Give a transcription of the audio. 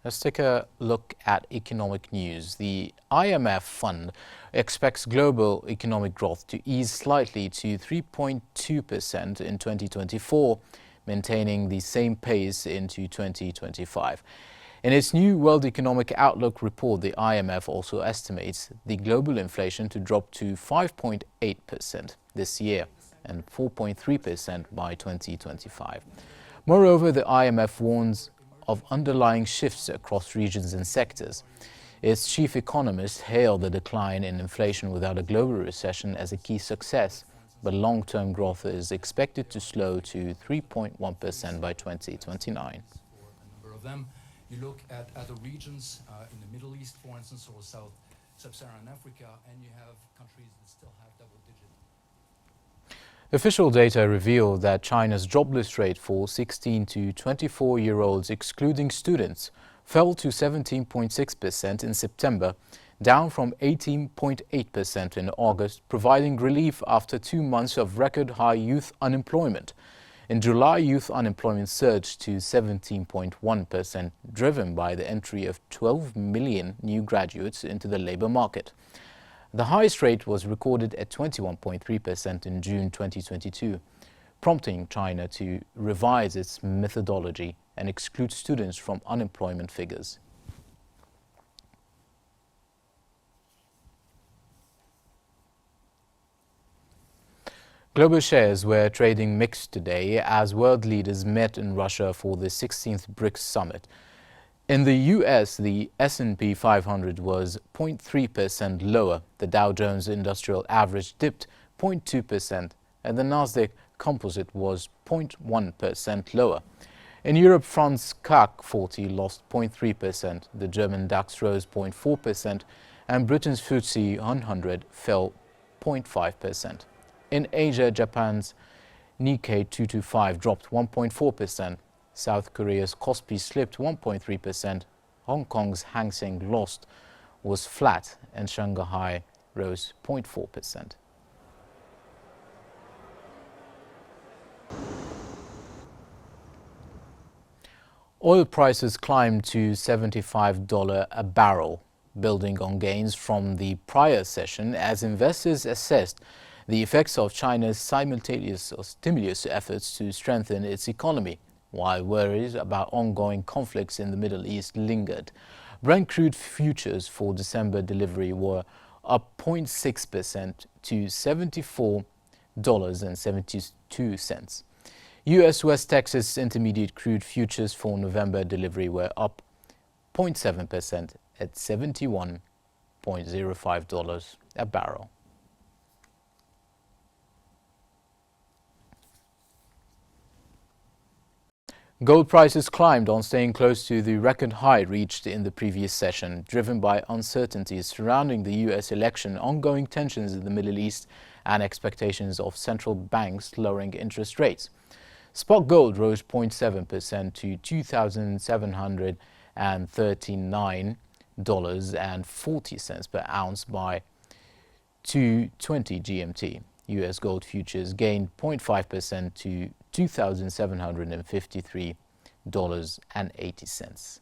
Let's take a look at economic news. The IMF fund expects global economic growth to ease slightly to 3.2% in 2024, maintaining the same pace into 2025. In its new World Economic Outlook report, the IMF also estimates the global inflation to drop to 5.8% this year and 4.3% by 2025. Moreover, the IMF warns of underlying shifts across regions and sectors. Its chief economist hailed the decline in inflation without a global recession as a key success, but long-term growth is expected to slow to 3.1% by 2029. You look at other regions in the Middle East, for instance, or Sub-Saharan Africa, and you have countries that still have double-digit. Official data reveal that China's jobless rate for 16 to 24-year-olds, excluding students, fell to 17.6% in September, down from 18.8% in August, providing relief after 2 months of record-high youth unemployment. In July, youth unemployment surged to 17.1%, driven by the entry of 12 million new graduates into the labor market. The highest rate was recorded at 21.3% in June 2022, prompting China to revise its methodology and exclude students from unemployment figures. Global shares were trading mixed today as world leaders met in Russia for the 16th BRICS summit. In the U.S., the S&P 500 was 0.3% lower, the Dow Jones Industrial Average dipped 0.2%, and the Nasdaq Composite was 0.1% lower. In Europe, France CAC 40 lost 0.3%, the German DAX rose 0.4%, and Britain's FTSE 100 fell 0.5%. In Asia, Japan's Nikkei 225 dropped 1.4%. South Korea's Kospi slipped 1.3%. Hong Kong's Hang Seng was flat, and Shanghai rose 0.4%. Oil prices climbed to $75 a barrel, building on gains from the prior session as investors assessed the effects of China's simultaneous stimulus efforts to strengthen its economy, while worries about ongoing conflicts in the Middle East lingered. Brent crude futures for December delivery were up 0.6% to $74.72. U.S. West Texas Intermediate crude futures for November delivery were up 0.7% at $71.05 a barrel. Gold prices climbed on staying close to the record high reached in the previous session, driven by uncertainties surrounding the U.S. election, ongoing tensions in the Middle East, and expectations of central banks lowering interest rates. Spot gold rose 0.7% to $2,739.40 per ounce by 2:20 GMT. U.S. gold futures gained 0.5% to $2,753.80.